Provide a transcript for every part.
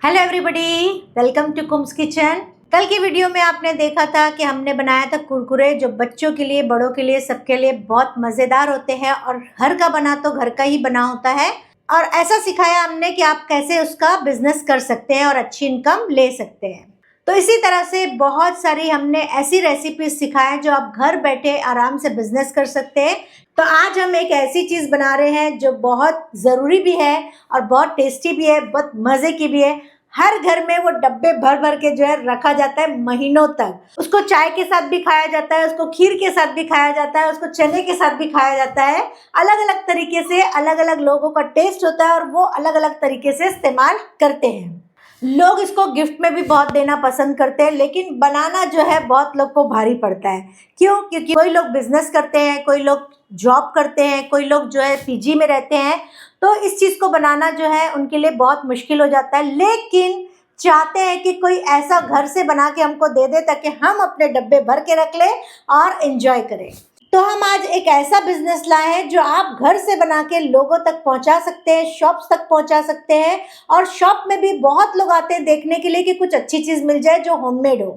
Hello everybody, welcome to Kums kitchen. कल की video में आपने देखा था कि हमने बनाया था कुरकुरे, जो बच्चों के लिए, बड़ों के लिए, सबके लिए बहुत मज़ेदार होते हैं और घर का बना तो घर का ही बना होता है। और ऐसा सिखाया हमने कि आप कैसे उसका बिजनेस कर सकते हैं और अच्छी इनकम ले सकते हैं। तो इसी तरह से बहुत सारी हमने ऐसी रेसिपीज सिखाएं जो आप घर बैठे आराम से बिजनेस कर सकते हैं। तो आज हम एक ऐसी चीज़ बना रहे हैं जो बहुत ज़रूरी भी है और बहुत टेस्टी भी है, बहुत मज़े की भी है। हर घर में वो डब्बे भर भर के जो है रखा जाता है महीनों तक। उसको चाय के साथ भी खाया जाता है, उसको खीर के साथ भी खाया जाता है, उसको चने के साथ भी खाया जाता है। अलग अलग तरीके से अलग अलग लोगों का टेस्ट होता है और वो अलग अलग तरीके से इस्तेमाल करते हैं। लोग इसको गिफ्ट में भी बहुत देना पसंद करते हैं, लेकिन बनाना जो है बहुत लोग को भारी पड़ता है। क्यों? क्योंकि कोई लोग बिजनेस करते हैं, कोई लोग जॉब करते हैं, कोई लोग जो है पीजी में रहते हैं। तो इस चीज़ को बनाना जो है उनके लिए बहुत मुश्किल हो जाता है, लेकिन चाहते हैं कि कोई ऐसा घर से बना के हमको दे दे ताकि हम अपने डब्बे भर के रख लें और एंजॉय करें। तो हम आज एक ऐसा बिजनेस लाए हैं जो आप घर से बना के लोगों तक पहुंचा सकते हैं, शॉप्स तक पहुंचा सकते हैं। और शॉप में भी बहुत लोग आते हैं देखने के लिए कि कुछ अच्छी चीज़ मिल जाए जो होममेड हो।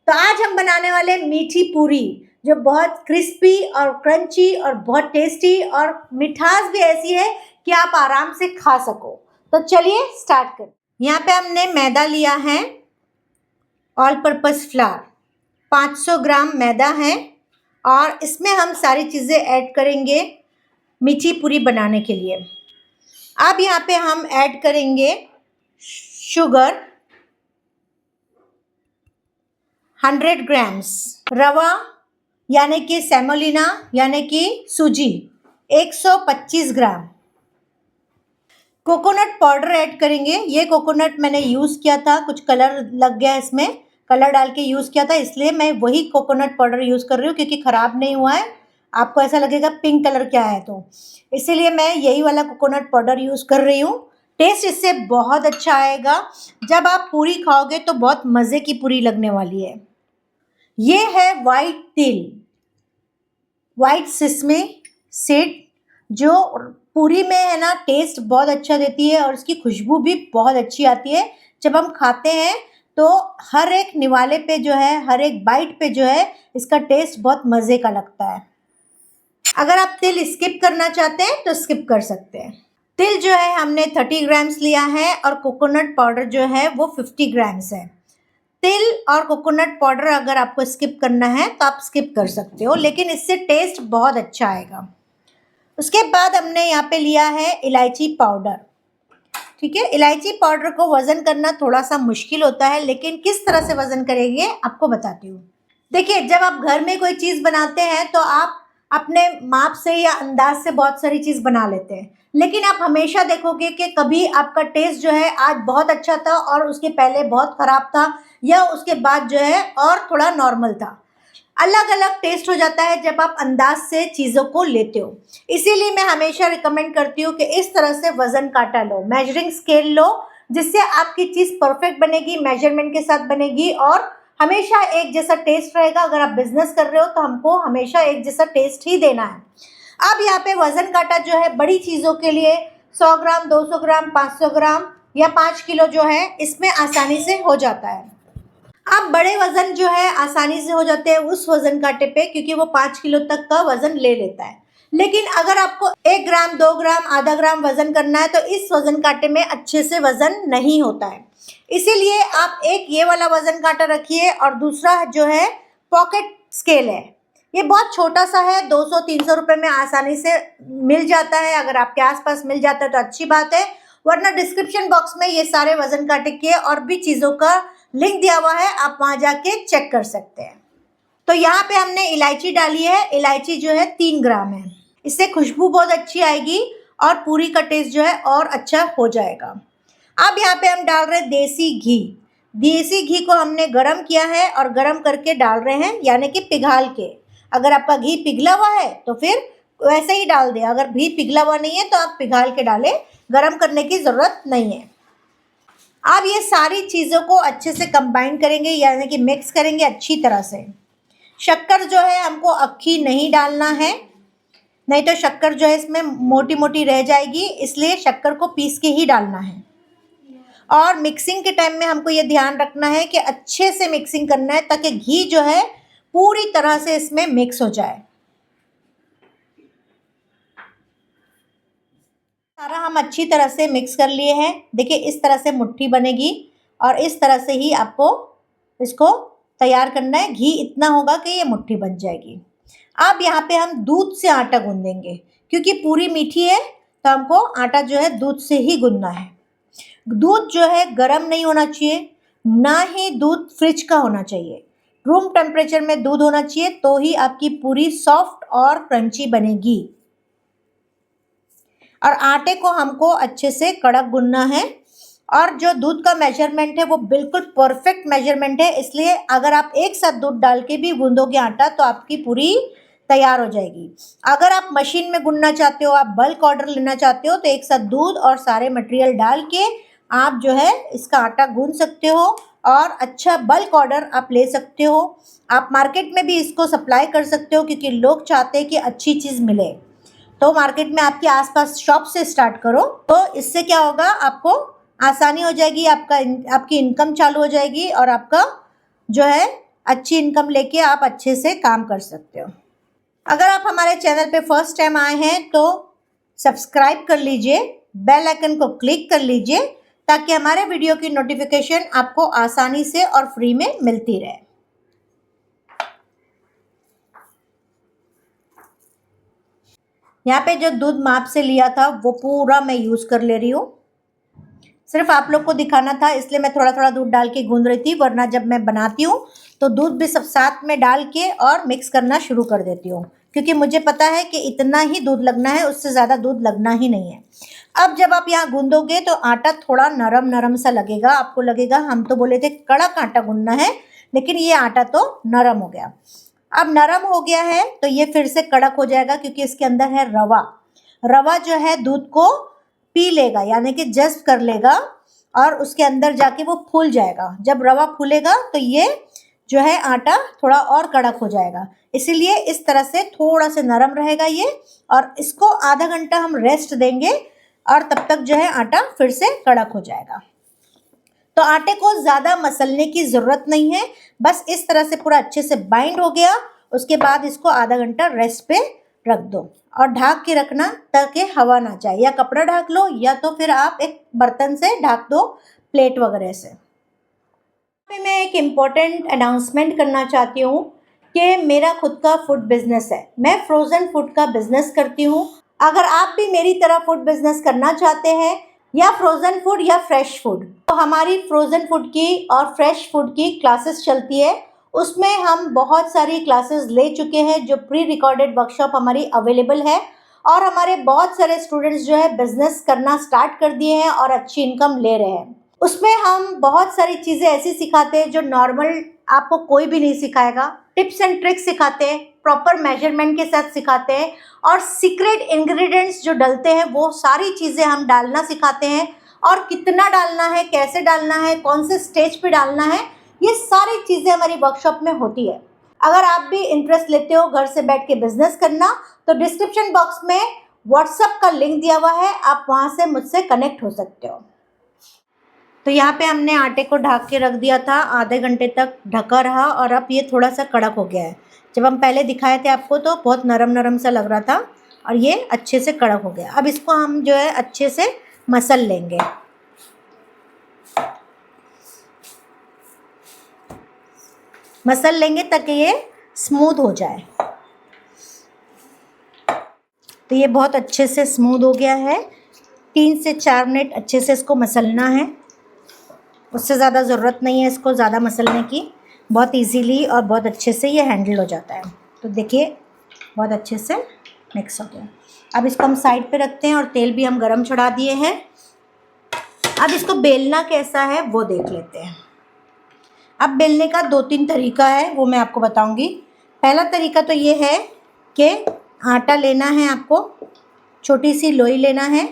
तो आज हम बनाने वाले मीठी पूरी, जो बहुत क्रिस्पी और क्रंची और बहुत टेस्टी, और मिठास भी ऐसी है कि आप आराम से खा सको। तो चलिए स्टार्ट करें। यहाँ पे हमने मैदा लिया है, ऑल पर्पस फ्लावर 500 ग्राम मैदा है, और इसमें हम सारी चीज़ें ऐड करेंगे मीठी पूरी बनाने के लिए। अब यहाँ पे हम ऐड करेंगे शुगर 100 ग्राम्स, रवा यानी कि सेमोलिना यानी कि सूजी 125 ग्राम, कोकोनट पाउडर ऐड करेंगे। ये कोकोनट मैंने यूज़ किया था, कुछ कलर लग गया इसमें, कलर डाल के यूज़ किया था, इसलिए मैं वही कोकोनट पाउडर यूज़ कर रही हूँ क्योंकि ख़राब नहीं हुआ है। आपको ऐसा लगेगा पिंक कलर क्या है, तो इसीलिए मैं यही वाला कोकोनट पाउडर यूज़ कर रही हूँ। टेस्ट इससे बहुत अच्छा आएगा। जब आप पूरी खाओगे तो बहुत मज़े की पूरी लगने वाली है। ये है वाइट तिल, वाइट सिसमे सीड, जो पूरी में है ना टेस्ट बहुत अच्छा देती है और इसकी खुशबू भी बहुत अच्छी आती है। जब हम खाते हैं तो हर एक निवाले पे जो है, हर एक बाइट पे जो है, इसका टेस्ट बहुत मज़े का लगता है। अगर आप तिल स्किप करना चाहते हैं तो स्किप कर सकते हैं। तिल जो है हमने 30 ग्राम्स लिया है और कोकोनट पाउडर जो है वो 50 ग्राम्स है। तिल और कोकोनट पाउडर अगर आपको स्किप करना है तो आप स्किप कर सकते हो, लेकिन इससे टेस्ट बहुत अच्छा आएगा। उसके बाद हमने यहाँ पे लिया है इलायची पाउडर। ठीक है, इलायची पाउडर को वज़न करना थोड़ा सा मुश्किल होता है, लेकिन किस तरह से वज़न करेंगे आपको बताती हूँ। देखिए, जब आप घर में कोई चीज़ बनाते हैं तो आप अपने माप से या अंदाज से बहुत सारी चीज़ बना लेते हैं, लेकिन आप हमेशा देखोगे कि कभी आपका टेस्ट जो है आज बहुत अच्छा था और उसके पहले बहुत ख़राब था, या उसके बाद जो है और थोड़ा नॉर्मल था। अलग अलग टेस्ट हो जाता है जब आप अंदाज से चीज़ों को लेते हो। इसीलिए मैं हमेशा रिकमेंड करती हूँ कि इस तरह से वज़न काटा लो, मेजरिंग स्केल लो, जिससे आपकी चीज़ परफेक्ट बनेगी, मेजरमेंट के साथ बनेगी और हमेशा एक जैसा टेस्ट रहेगा। अगर आप बिजनेस कर रहे हो तो हमको हमेशा एक जैसा टेस्ट ही देना है। अब यहाँ पे वज़न काटा जो है बड़ी चीज़ों के लिए 100 ग्राम, 200 ग्राम, 500 ग्राम या 5 किलो जो है, इसमें आसानी से हो जाता है। अब बड़े वज़न जो है आसानी से हो जाते हैं उस वज़न कांटे पे, क्योंकि वो 5 किलो तक का वज़न ले लेता है। लेकिन अगर आपको 1 ग्राम, 2 ग्राम, आधा ग्राम वज़न करना है तो इस वज़न कांटे में अच्छे से वज़न नहीं होता है। इसीलिए आप एक ये वाला वज़न कांटा रखिए, और दूसरा जो है पॉकेट स्केल है। ये बहुत छोटा सा है, 200-300 रुपये में आसानी से मिल जाता है। अगर आपके आसपास मिल जाता है तो अच्छी बात है, वरना डिस्क्रिप्शन बॉक्स में ये सारे वज़न कांटे के और भी चीज़ों का लिंक दिया हुआ है, आप वहाँ जाके चेक कर सकते हैं। तो यहाँ पे हमने इलायची डाली है, इलायची जो है 3 ग्राम है। इससे खुशबू बहुत अच्छी आएगी और पूरी का टेस्ट जो है और अच्छा हो जाएगा। अब यहाँ पे हम डाल रहे हैं देसी घी। देसी घी को हमने गरम किया है और गरम करके डाल रहे हैं, यानी कि पिघाल के। अगर आपका घी पिघला हुआ है तो फिर वैसे ही डाल दें, अगर घी पिघला हुआ नहीं है तो आप पिघाल के डालें, गरम करने की ज़रूरत नहीं है। अब ये सारी चीज़ों को अच्छे से कंबाइन करेंगे, यानी कि मिक्स करेंगे अच्छी तरह से। शक्कर जो है हमको अक्खी नहीं डालना है, नहीं तो शक्कर जो है इसमें मोटी मोटी रह जाएगी, इसलिए शक्कर को पीस के ही डालना है। और मिक्सिंग के टाइम में हमको ये ध्यान रखना है कि अच्छे से मिक्सिंग करना है ताकि घी जो है पूरी तरह से इसमें मिक्स हो जाए। सारा हम अच्छी तरह से मिक्स कर लिए हैं। देखिए इस तरह से मुट्ठी बनेगी और इस तरह से ही आपको इसको तैयार करना है। घी इतना होगा कि ये मुट्ठी बन जाएगी। अब यहाँ पे हम दूध से आटा गूंदेंगे क्योंकि पूरी मीठी है तो हमको आटा जो है दूध से ही गूंदना है। दूध जो है गर्म नहीं होना चाहिए, ना ही दूध फ्रिज का होना चाहिए। रूम टेम्परेचर में दूध होना चाहिए तो ही आपकी पूरी सॉफ्ट और क्रंची बनेगी। और आटे को हमको अच्छे से कड़क गूंदना है और जो दूध का मेजरमेंट है वो बिल्कुल परफेक्ट मेजरमेंट है। इसलिए अगर आप एक साथ दूध डाल के भी गूंदोगे आटा तो आपकी पूरी तैयार हो जाएगी। अगर आप मशीन में गूंदना चाहते हो, आप बल्क ऑर्डर लेना चाहते हो तो एक साथ दूध और सारे मटेरियल डाल के आप जो है इसका आटा गूंद सकते हो और अच्छा बल्क ऑर्डर आप ले सकते हो। आप मार्केट में भी इसको सप्लाई कर सकते हो क्योंकि लोग चाहते हैं कि अच्छी चीज़ मिले। तो मार्केट में आपके आसपास शॉप से स्टार्ट करो तो इससे क्या होगा, आपको आसानी हो जाएगी, आपकी इनकम चालू हो जाएगी और आपका जो है अच्छी इनकम लेके आप अच्छे से काम कर सकते हो। अगर आप हमारे चैनल पे फर्स्ट टाइम आए हैं तो सब्सक्राइब कर लीजिए, बेल आइकन को क्लिक कर लीजिए ताकि हमारे वीडियो की नोटिफिकेशन आपको आसानी से और फ्री में मिलती रहे। यहाँ पे जो दूध माप से लिया था वो पूरा मैं यूज़ कर ले रही हूँ। सिर्फ आप लोग को दिखाना था इसलिए मैं थोड़ा थोड़ा दूध डाल के गूंद रही थी, वरना जब मैं बनाती हूँ तो दूध भी सब साथ में डाल के और मिक्स करना शुरू कर देती हूँ क्योंकि मुझे पता है कि इतना ही दूध लगना है, उससे ज़्यादा दूध लगना ही नहीं है। अब जब आप यहाँ गूंदोगे तो आटा थोड़ा नरम नरम सा लगेगा, आपको लगेगा हम तो बोले थे कड़क आटा गूंदना है, लेकिन ये आटा तो नरम हो गया। अब नरम हो गया है तो ये फिर से कड़क हो जाएगा क्योंकि इसके अंदर है रवा। रवा जो है दूध को पी लेगा यानी कि जज़्ब कर लेगा और उसके अंदर जाके वो फूल जाएगा। जब रवा फूलेगा तो ये जो है आटा थोड़ा और कड़क हो जाएगा, इसीलिए इस तरह से थोड़ा से नरम रहेगा ये। और इसको आधा घंटा हम रेस्ट देंगे और तब तक जो है आटा फिर से कड़क हो जाएगा। तो आटे को ज़्यादा मसलने की ज़रूरत नहीं है, बस इस तरह से पूरा अच्छे से बाइंड हो गया। उसके बाद इसको आधा घंटा रेस्ट पे रख दो और ढक के रखना ताकि हवा ना जाए, या कपड़ा ढक लो या तो फिर आप एक बर्तन से ढक दो, प्लेट वगैरह से। पे मैं एक इम्पॉर्टेंट अनाउंसमेंट करना चाहती हूँ कि मेरा खुद का फूड बिजनेस है। मैं फ्रोज़न फूड का बिजनेस करती हूँ। अगर आप भी मेरी तरह फूड बिजनेस करना चाहते हैं, या फ्रोज़न फूड या फ्रेश फूड, तो हमारी फ्रोज़न फूड की और फ्रेश फूड की क्लासेस चलती है। उसमें हम बहुत सारी क्लासेस ले चुके हैं, जो प्री रिकॉर्डेड वर्कशॉप हमारी अवेलेबल है और हमारे बहुत सारे स्टूडेंट्स जो है बिजनेस करना स्टार्ट कर दिए हैं और अच्छी इनकम ले रहे हैं। उसमें हम बहुत सारी चीज़ें ऐसी सिखाते हैं जो नॉर्मल आपको कोई भी नहीं सिखाएगा। टिप्स एंड ट्रिक्स सिखाते हैं, प्रॉपर मेजरमेंट के साथ सिखाते हैं और सीक्रेट इंग्रेडिएंट्स जो डलते हैं वो सारी चीज़ें हम डालना सिखाते हैं। और कितना डालना है, कैसे डालना है, कौन से स्टेज पे डालना है, ये सारी चीज़ें हमारी वर्कशॉप में होती है। अगर आप भी इंटरेस्ट लेते हो घर से बैठ के बिजनेस करना, तो डिस्क्रिप्शन बॉक्स में व्हाट्सएप का लिंक दिया हुआ है, आप वहाँ से मुझसे कनेक्ट हो सकते हो। तो यहाँ पे हमने आटे को ढक के रख दिया था, आधे घंटे तक ढका रहा और अब ये थोड़ा सा कड़क हो गया है। जब हम पहले दिखाए थे आपको तो बहुत नरम नरम सा लग रहा था और ये अच्छे से कड़क हो गया। अब इसको हम जो है अच्छे से मसल लेंगे। मसल लेंगे ताकि ये स्मूथ हो जाए। तो ये बहुत अच्छे से स्मूथ हो गया है। 3 से 4 मिनट अच्छे से इसको मसलना है, उससे ज़्यादा ज़रूरत नहीं है इसको ज़्यादा मसलने की। बहुत इजीली और बहुत अच्छे से ये हैंडल हो जाता है। तो देखिए बहुत अच्छे से मिक्स हो गया। अब इसको हम साइड पे रखते हैं और तेल भी हम गरम चढ़ा दिए हैं। अब इसको बेलना कैसा है वो देख लेते हैं। अब बेलने का 2-3 तरीका है, वो मैं आपको बताऊंगी। पहला तरीका तो ये है कि आटा लेना है, आपको छोटी सी लोई लेना है।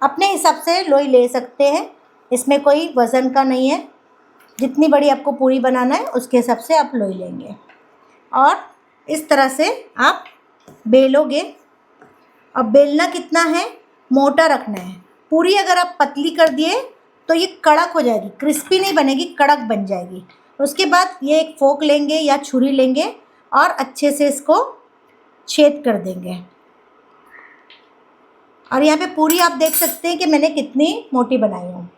अपने हिसाब से लोई ले सकते हैं, इसमें कोई वज़न का नहीं है। जितनी बड़ी आपको पूरी बनाना है उसके हिसाब से आप लोई लेंगे और इस तरह से आप बेलोगे। अब बेलना कितना है, मोटा रखना है। पूरी अगर आप पतली कर दिए तो ये कड़क हो जाएगी, क्रिस्पी नहीं बनेगी, कड़क बन जाएगी। उसके बाद ये एक फोक लेंगे या छुरी लेंगे और अच्छे से इसको छेद कर देंगे। और यहाँ पे पूरी आप देख सकते हैं कि मैंने कितनी मोटी बनाई हूँ।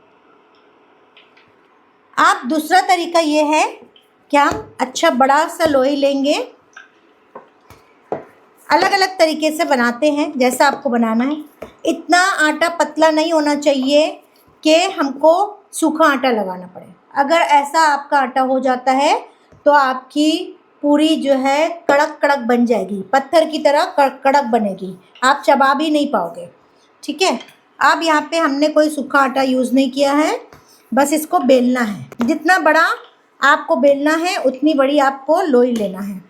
आप दूसरा तरीका ये है कि हम अच्छा बड़ा सा लोई लेंगे, अलग अलग तरीके से बनाते हैं जैसा आपको बनाना है। इतना आटा पतला नहीं होना चाहिए कि हमको सूखा आटा लगाना पड़े। अगर ऐसा आपका आटा हो जाता है तो आपकी पूरी जो है कड़क कड़क बन जाएगी, पत्थर की तरह कड़क बनेगी, आप चबा भी नहीं पाओगे। ठीक है, अब यहाँ पे हमने कोई सूखा आटा यूज़ नहीं किया है, बस इसको बेलना है। जितना बड़ा आपको बेलना है उतनी बड़ी आपको लोई लेना है।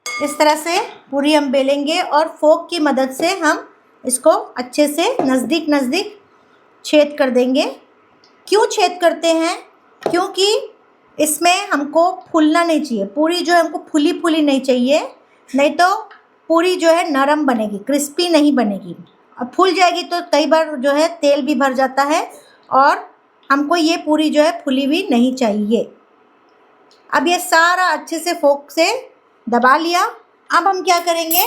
इस तरह से पूरी हम बेलेंगे और फोक की मदद से हम इसको अच्छे से नज़दीक नज़दीक छेद कर देंगे। क्यों छेद करते हैं? क्योंकि इसमें हमको फूलना नहीं चाहिए, पूरी जो है हमको फूली फूली नहीं चाहिए, नहीं तो पूरी जो है नरम बनेगी, क्रिस्पी नहीं बनेगी। और फूल जाएगी तो कई बार जो है तेल भी भर जाता है और हमको ये पूरी जो है फूली हुई नहीं चाहिए। अब ये सारा अच्छे से फोक से दबा लिया। अब हम क्या करेंगे,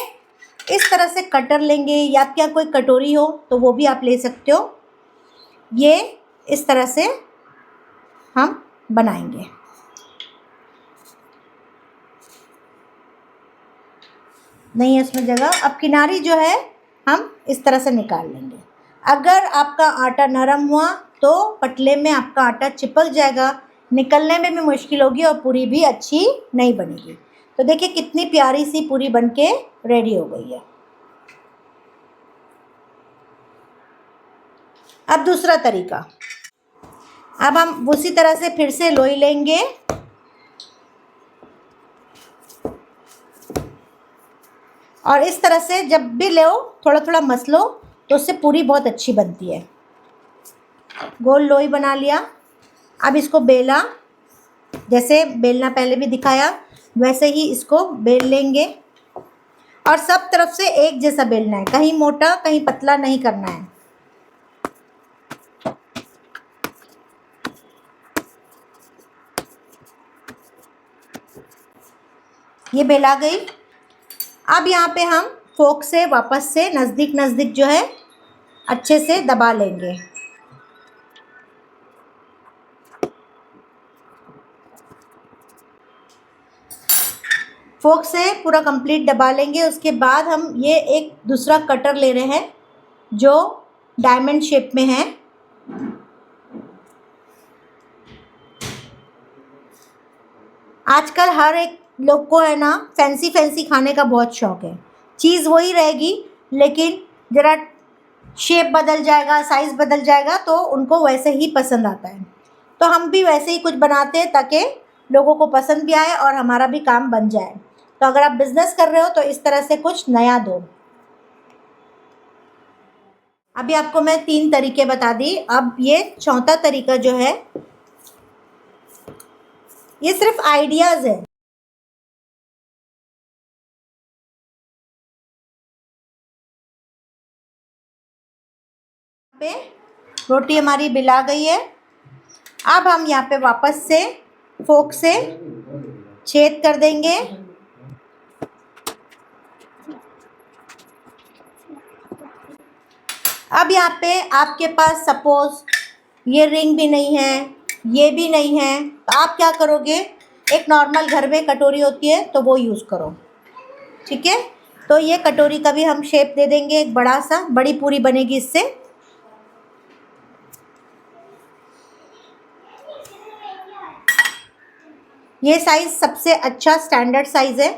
इस तरह से कटर लेंगे या आपके यहाँ कोई कटोरी हो तो वो भी आप ले सकते हो। ये इस तरह से हम बनाएंगे। नहीं है उसमें जगह, अब किनारी जो है हम इस तरह से निकाल लेंगे। अगर आपका आटा नरम हुआ तो पतले में आपका आटा चिपक जाएगा, निकलने में भी मुश्किल होगी और पूरी भी अच्छी नहीं बनेगी। तो देखिए कितनी प्यारी सी पूरी बनके रेडी हो गई है। अब दूसरा तरीका, अब हम उसी तरह से फिर से लोई लेंगे और इस तरह से जब भी लो थोड़ा थोड़ा मसलो तो उससे पूरी बहुत अच्छी बनती है। गोल लोई बना लिया। अब इसको बेला, जैसे बेलना पहले भी दिखाया वैसे ही इसको बेल लेंगे और सब तरफ से एक जैसा बेलना है, कहीं मोटा कहीं पतला नहीं करना है। ये बेला गई। अब यहाँ पे हम फोक से वापस से नज़दीक नज़दीक जो है अच्छे से दबा लेंगे। फोक से पूरा कंप्लीट दबा लेंगे। उसके बाद हम ये एक दूसरा कटर ले रहे हैं जो डायमंड शेप में है। आजकल हर एक लोग को है ना फैंसी फैंसी खाने का बहुत शौक़ है। चीज़ वही रहेगी लेकिन ज़रा शेप बदल जाएगा, साइज़ बदल जाएगा तो उनको वैसे ही पसंद आता है। तो हम भी वैसे ही कुछ बनाते हैं ताकि लोगों को पसंद भी आए और हमारा भी काम बन जाए। तो अगर आप बिज़नेस कर रहे हो तो इस तरह से कुछ नया दो। अभी आपको मैं 3 तरीके बता दी। अब ये चौथा तरीका जो है ये सिर्फ आइडियाज़ है। पे रोटी हमारी बिला गई है। अब हम यहाँ पे वापस से फोक से छेद कर देंगे। अब यहाँ पे आपके पास सपोज़ ये रिंग भी नहीं है, ये भी नहीं है, तो आप क्या करोगे, एक नॉर्मल घर में कटोरी होती है तो वो यूज़ करो। ठीक है, तो ये कटोरी का भी हम शेप दे देंगे, एक बड़ा सा, बड़ी पूरी बनेगी इससे। ये साइज़ सबसे अच्छा स्टैंडर्ड साइज़ है।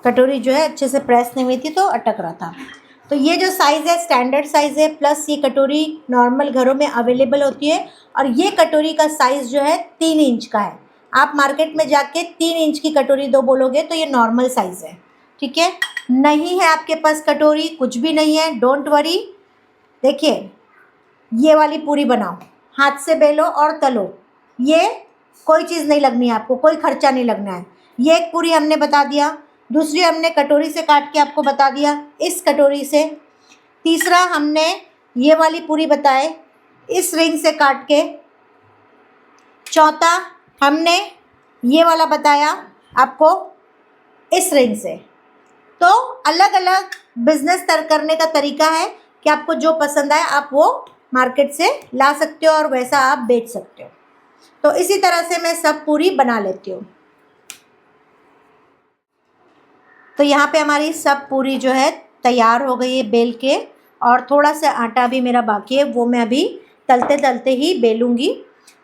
कटोरी जो है अच्छे से प्रेस नहीं हुई थी तो अटक रहा था। तो ये जो साइज़ है स्टैंडर्ड साइज़ है, प्लस ये कटोरी नॉर्मल घरों में अवेलेबल होती है। और ये कटोरी का साइज़ जो है 3 इंच का है। आप मार्केट में जाके 3 इंच की कटोरी दो बोलोगे तो ये नॉर्मल साइज़ है। ठीक है। नहीं है आपके पास कटोरी, कुछ भी नहीं है, डोंट वरी। देखिए ये वाली पूरी बनाओ, हाथ से बेलो और तलो। ये कोई चीज़ नहीं लगनी है आपको, कोई खर्चा नहीं लगना है। ये एक पूरी हमने बता दिया, दूसरी हमने कटोरी से काट के आपको बता दिया, इस कटोरी से। तीसरा हमने ये वाली पूरी बताए, इस रिंग से काट के। चौथा हमने ये वाला बताया आपको, इस रिंग से। तो अलग अलग बिजनेस करने का तरीका है कि आपको जो पसंद आए आप वो मार्केट से ला सकते हो और वैसा आप बेच सकते हो। तो इसी तरह से मैं सब पूरी बना लेती हूँ। तो यहाँ पे हमारी सब पूरी जो है तैयार हो गई है बेल के, और थोड़ा सा आटा भी मेरा बाकी है, वो मैं अभी तलते तलते ही बेलूँगी।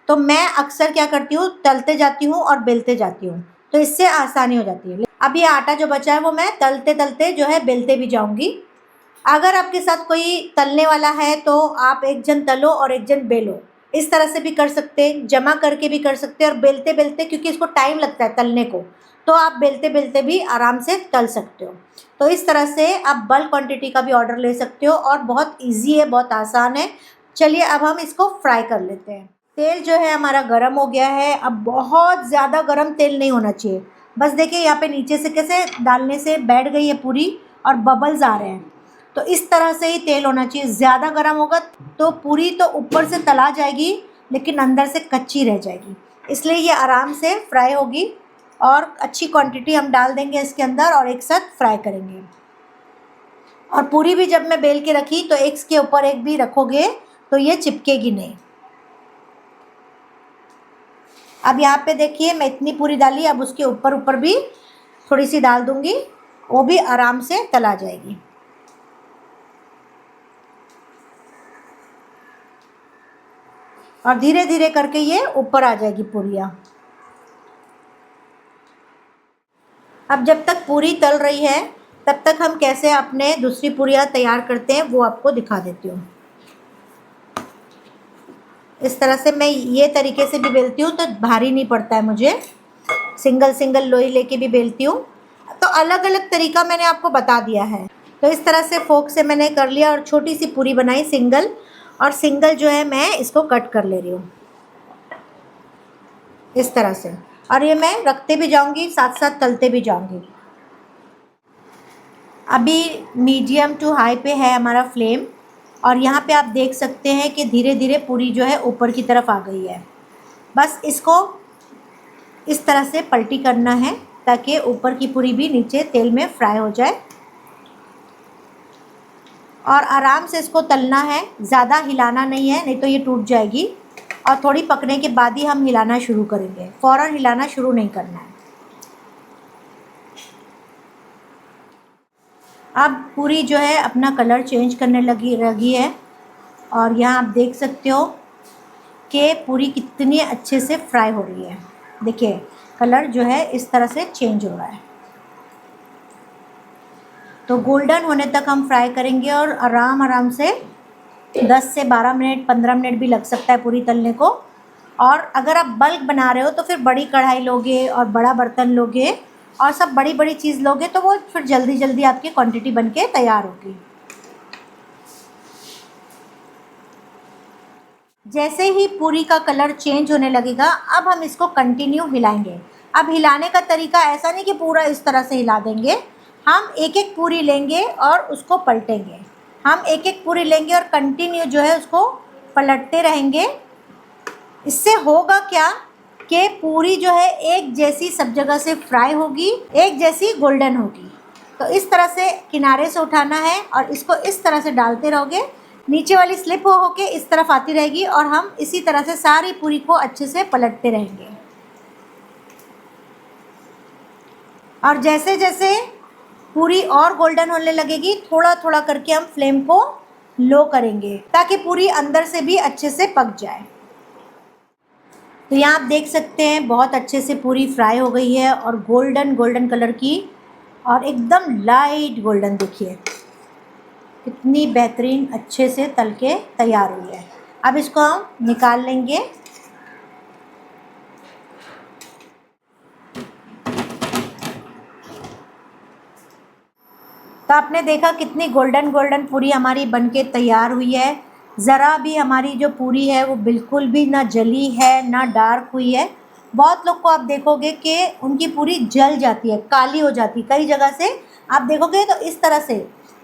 तो मैं अक्सर क्या करती हूँ, तलते जाती हूँ और बेलते जाती हूँ, तो इससे आसानी हो जाती है। अब ये आटा जो बचा है वो मैं तलते तलते जो है बेलते भी जाऊँगी। अगर आपके साथ कोई तलने वाला है तो आप एक जन तलो और एक जन बेलो, इस तरह से भी कर सकते हैं, जमा करके भी कर सकते हैं, और बेलते बेलते, क्योंकि इसको टाइम लगता है तलने को, तो आप बेलते बेलते भी आराम से तल सकते हो। तो इस तरह से आप बल्क क्वांटिटी का भी ऑर्डर ले सकते हो, और बहुत ईजी है, बहुत आसान है। चलिए अब हम इसको फ्राई कर लेते हैं। तेल जो है हमारा गर्म हो गया है। अब बहुत ज़्यादा गर्म तेल नहीं होना चाहिए, बस देखिए यहाँ पे नीचे से कैसे डालने से बैठ गई है पूरी और बबल्स आ रहे हैं, तो इस तरह से ही तेल होना चाहिए। ज़्यादा गर्म होगा तो पूरी तो ऊपर से तला जाएगी लेकिन अंदर से कच्ची रह जाएगी, इसलिए ये आराम से फ्राई होगी। और अच्छी क्वांटिटी हम डाल देंगे इसके अंदर और एक साथ फ्राई करेंगे। और पूरी भी जब मैं बेल के रखी तो एक के ऊपर एक भी रखोगे तो ये चिपकेगी नहीं। अब यहाँ पे देखिए मैं इतनी पूरी डाली, अब उसके ऊपर ऊपर भी थोड़ी सी डाल दूँगी, वो भी आराम से तला जाएगी। और धीरे धीरे करके ये ऊपर आ जाएगी पूरियाँ। अब जब तक पूरी तल रही है तब तक हम कैसे अपने दूसरी पूरियाँ तैयार करते हैं वो आपको दिखा देती हूँ। इस तरह से मैं ये तरीके से भी बेलती हूँ तो भारी नहीं पड़ता है मुझे, सिंगल सिंगल लोई लेके भी बेलती हूँ। तो अलग अलग तरीका मैंने आपको बता दिया है। तो इस तरह से फोक से मैंने कर लिया और छोटी सी पूरी बनाई सिंगल, और सिंगल जो है मैं इसको कट कर ले रही हूँ इस तरह से, और ये मैं रखते भी जाऊँगी साथ साथ तलते भी जाऊँगी। अभी मीडियम टू हाई पे है हमारा फ्लेम, और यहाँ पे आप देख सकते हैं कि धीरे धीरे पूरी जो है ऊपर की तरफ आ गई है। बस इसको इस तरह से पलटी करना है ताकि ऊपर की पूरी भी नीचे तेल में फ्राई हो जाए, और आराम से इसको तलना है, ज़्यादा हिलाना नहीं है नहीं तो ये टूट जाएगी। और थोड़ी पकने के बाद ही हम हिलाना शुरू करेंगे, फ़ौरन हिलाना शुरू नहीं करना है। अब पूरी जो है अपना कलर चेंज करने लगी है, और यहाँ आप देख सकते हो कि पूरी कितनी अच्छे से फ्राई हो रही है। देखिए कलर जो है इस तरह से चेंज हो रहा है। तो गोल्डन होने तक हम फ्राई करेंगे, और आराम से 10 से 12 मिनट 15 मिनट भी लग सकता है पूरी तलने को। और अगर आप बल्क बना रहे हो तो फिर बड़ी कढ़ाई लोगे और बड़ा बर्तन लोगे और सब बड़ी बड़ी चीज़ लोगे तो वो फिर जल्दी जल्दी आपकी क्वांटिटी बन के तैयार होगी। जैसे ही पूरी का कलर चेंज होने लगेगा अब हम इसको कंटिन्यू हिलाएंगे। अब हिलाने का तरीका ऐसा नहीं कि पूरा इस तरह से हिला देंगे, हम एक एक पूरी लेंगे और उसको पलटेंगे। हम एक एक पूरी लेंगे और कंटिन्यू जो है उसको पलटते रहेंगे। इससे होगा क्या कि पूरी जो है एक जैसी सब जगह से फ्राई होगी, एक जैसी गोल्डन होगी। तो इस तरह से किनारे से उठाना है और इसको इस तरह से डालते रहोगे, नीचे वाली स्लिप हो के इस तरफ आती रहेगी, और हम इसी तरह से सारी पूरी को अच्छे से पलटते रहेंगे। और जैसे जैसे पूरी और गोल्डन होने लगेगी थोड़ा थोड़ा करके हम फ्लेम को लो करेंगे ताकि पूरी अंदर से भी अच्छे से पक जाए। तो यहाँ आप देख सकते हैं बहुत अच्छे से पूरी फ्राई हो गई है और गोल्डन गोल्डन कलर की, और एकदम लाइट गोल्डन। देखिए कितनी बेहतरीन अच्छे से तल के तैयार हुई है। अब इसको हम निकाल लेंगे। तो आपने देखा कितनी गोल्डन गोल्डन पूरी हमारी बनके तैयार हुई है। ज़रा भी हमारी जो पूरी है वो बिल्कुल भी ना जली है ना डार्क हुई है। बहुत लोग को आप देखोगे कि उनकी पूरी जल जाती है, काली हो जाती है। कई जगह से आप देखोगे तो इस तरह से,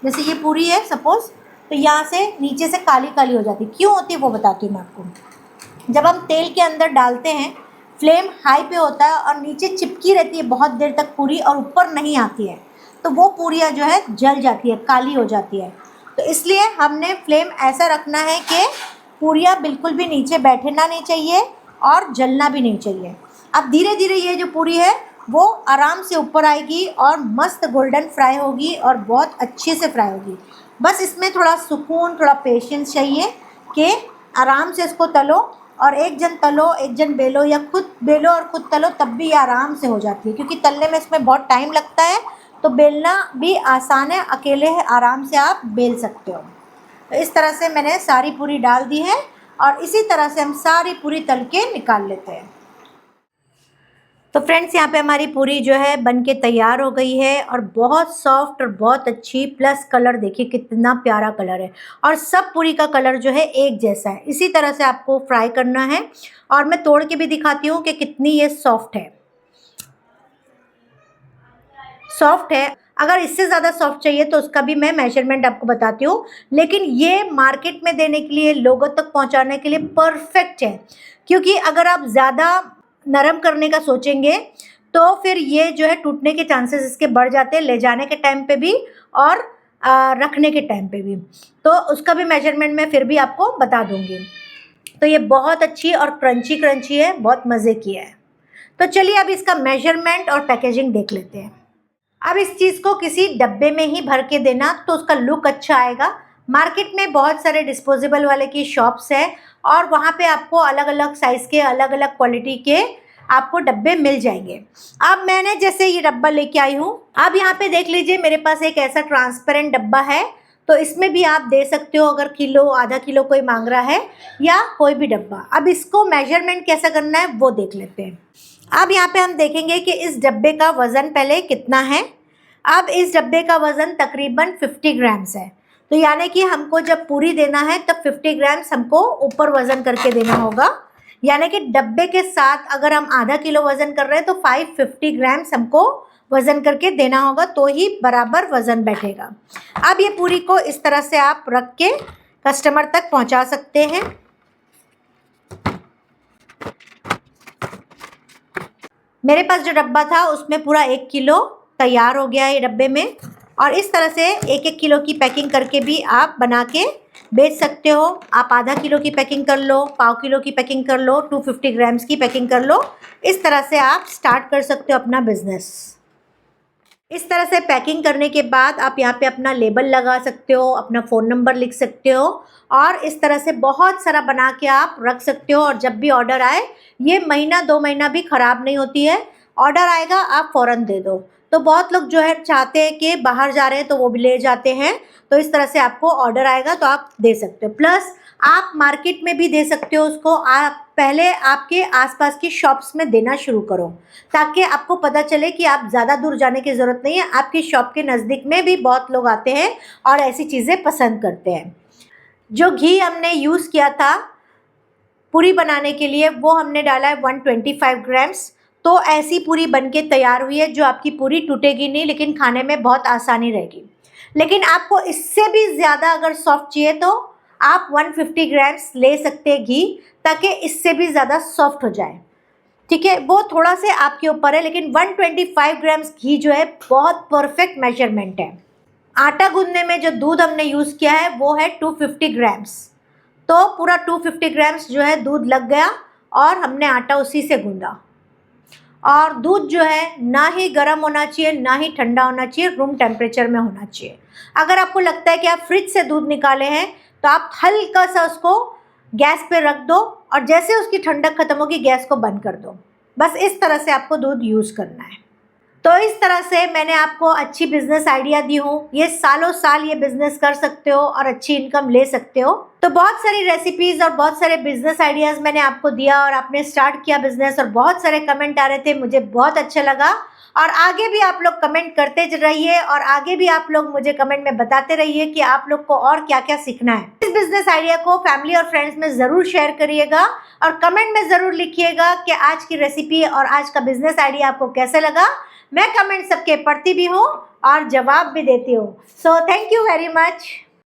जैसे ये पूरी है सपोज़, तो यहाँ से नीचे से काली काली हो जाती है। क्यों होती है वो बताती हूँ मैं आपको। जब हम तेल के अंदर डालते हैं, फ्लेम हाई पे होता है और नीचे चिपकी रहती है बहुत देर तक पूरी और ऊपर नहीं आती है, तो वो पूरियाँ जो है जल जाती है, काली हो जाती है। तो इसलिए हमने फ्लेम ऐसा रखना है कि पूरियाँ बिल्कुल भी नीचे बैठना नहीं चाहिए और जलना भी नहीं चाहिए। अब धीरे धीरे ये जो पूरी है वो आराम से ऊपर आएगी और मस्त गोल्डन फ्राई होगी और बहुत अच्छे से फ्राई होगी। बस इसमें थोड़ा सुकून, थोड़ा पेशेंस चाहिए कि आराम से इसको तलो, और एक जन तलो एक जन बेलो, या खुद बेलो और खुद तलो, तब भी ये आराम से हो जाती है। क्योंकि तलने में इसमें बहुत टाइम लगता है, तो बेलना भी आसान है, अकेले आराम से आप बेल सकते हो। तो इस तरह से मैंने सारी पूरी डाल दी है और इसी तरह से हम सारी पूरी तल के निकाल लेते हैं। तो फ्रेंड्स, यहाँ पे हमारी पूरी जो है बन के तैयार हो गई है और बहुत सॉफ्ट और बहुत अच्छी, प्लस कलर देखिए कितना प्यारा कलर है और सब पूरी का कलर जो है एक जैसा है। इसी तरह से आपको फ्राई करना है और मैं तोड़ के भी दिखाती हूँ कि कितनी ये सॉफ्ट है। सॉफ्ट है। अगर इससे ज़्यादा सॉफ्ट चाहिए तो उसका भी मैं मेजरमेंट आपको बताती हूँ, लेकिन ये मार्केट में देने के लिए, लोगों तक पहुँचाने के लिए परफेक्ट है। क्योंकि अगर आप ज़्यादा नरम करने का सोचेंगे तो फिर ये जो है टूटने के चांसेस इसके बढ़ जाते हैं, ले जाने के टाइम पे भी और रखने के टाइम पे भी। तो उसका भी मेजरमेंट मैं फिर भी आपको बता दूँगी। तो ये बहुत अच्छी और क्रंची क्रंची है, बहुत मज़े की है। तो चलिए अब इसका मेजरमेंट और पैकेजिंग देख लेते हैं। अब इस चीज़ को किसी डब्बे में ही भर के देना तो उसका लुक अच्छा आएगा। मार्केट में बहुत सारे डिस्पोजेबल वाले की शॉप्स है और वहाँ पे आपको अलग अलग साइज़ के, अलग अलग क्वालिटी के आपको डब्बे मिल जाएंगे। अब मैंने जैसे ये डब्बा लेके आई हूँ, अब यहाँ पे देख लीजिए मेरे पास एक ऐसा ट्रांसपेरेंट डब्बा है, तो इसमें भी आप दे सकते हो अगर किलो, आधा किलो कोई मांग रहा है, या कोई भी डब्बा। अब इसको मेजरमेंट कैसा करना है वो देख लेते हैं। अब यहाँ पे हम देखेंगे कि इस डब्बे का वज़न पहले कितना है। अब इस डब्बे का वज़न तकरीबन 50 ग्राम्स है। तो यानी कि हमको जब पूरी देना है तब 50 ग्राम्स हमको ऊपर वज़न करके देना होगा। यानी कि डब्बे के साथ अगर हम आधा किलो वज़न कर रहे हैं तो 550 ग्राम्स हमको वज़न करके देना होगा, तो ही बराबर वज़न बैठेगा। अब ये पूरी को इस तरह से आप रख के कस्टमर तक पहुँचा सकते हैं। मेरे पास जो डब्बा था उसमें पूरा 1 किलो तैयार हो गया है ये डब्बे में, और इस तरह से 1-1 किलो की पैकिंग करके भी आप बना के बेच सकते हो। आप आधा किलो की पैकिंग कर लो, पाव किलो की पैकिंग कर लो, 250 ग्राम्स की पैकिंग कर लो। इस तरह से आप स्टार्ट कर सकते हो अपना बिजनेस। इस तरह से पैकिंग करने के बाद आप यहाँ पे अपना लेबल लगा सकते हो, अपना फ़ोन नंबर लिख सकते हो और इस तरह से बहुत सारा बना के आप रख सकते हो। और जब भी ऑर्डर आए, ये महीना 2 महीना भी ख़राब नहीं होती है। ऑर्डर आएगा आप फ़ौरन दे दो। तो बहुत लोग जो है चाहते हैं कि बाहर जा रहे हैं तो वो भी ले जाते हैं, तो इस तरह से आपको ऑर्डर आएगा तो आप दे सकते हो। प्लस आप मार्केट में भी दे सकते हो उसको। आप पहले आपके आसपास की शॉप्स में देना शुरू करो ताकि आपको पता चले कि आप ज़्यादा दूर जाने की ज़रूरत नहीं है। आपकी शॉप के नज़दीक में भी बहुत लोग आते हैं और ऐसी चीज़ें पसंद करते हैं। जो घी हमने यूज़ किया था पूरी बनाने के लिए वो हमने डाला है 125 ग्राम्स। तो ऐसी पूरी बनके तैयार हुई है जो आपकी पूरी टूटेगी नहीं, लेकिन खाने में बहुत आसानी रहेगी। लेकिन आपको इससे भी ज़्यादा अगर सॉफ्ट चाहिए तो आप 150 ग्राम्स ले सकते हैं घी, ताकि इससे भी ज़्यादा सॉफ्ट हो जाए। ठीक है, वो थोड़ा से आपके ऊपर है, लेकिन 125 ग्राम्स घी जो है बहुत परफेक्ट मेजरमेंट है। आटा गूंदने में जो दूध हमने यूज़ किया है वो है 250 ग्राम्स। तो पूरा 250 ग्राम्स जो है दूध लग गया और हमने आटा उसी से गूंदा। और दूध जो है ना ही गर्म होना चाहिए ना ही ठंडा होना चाहिए, रूम टेम्परेचर में होना चाहिए। अगर आपको लगता है कि आप फ्रिज से दूध निकाले हैं तो आप हल्का सा उसको गैस पे रख दो और जैसे उसकी ठंडक खत्म होगी गैस को बंद कर दो। बस इस तरह से आपको दूध यूज़ करना है। तो इस तरह से मैंने आपको अच्छी बिजनेस आइडिया दी हूँ। ये सालों साल ये बिजनेस कर सकते हो और अच्छी इनकम ले सकते हो। तो बहुत सारी रेसिपीज़ और बहुत सारे बिजनेस आइडियाज़ मैंने आपको दिया और आपने स्टार्ट किया बिजनेस, और बहुत सारे कमेंट आ रहे थे, मुझे बहुत अच्छा लगा। और आगे भी आप लोग कमेंट करते रहिए और आगे भी आप लोग मुझे कमेंट में बताते रहिए कि आप लोग को और क्या क्या सीखना है। इस बिजनेस आइडिया को फैमिली और फ्रेंड्स में ज़रूर शेयर करिएगा और कमेंट में ज़रूर लिखिएगा कि आज की रेसिपी और आज का बिजनेस आइडिया आपको कैसे लगा। मैं कमेंट सबके पढ़ती भी हूँ और जवाब भी देती हूँ। So thank you very much.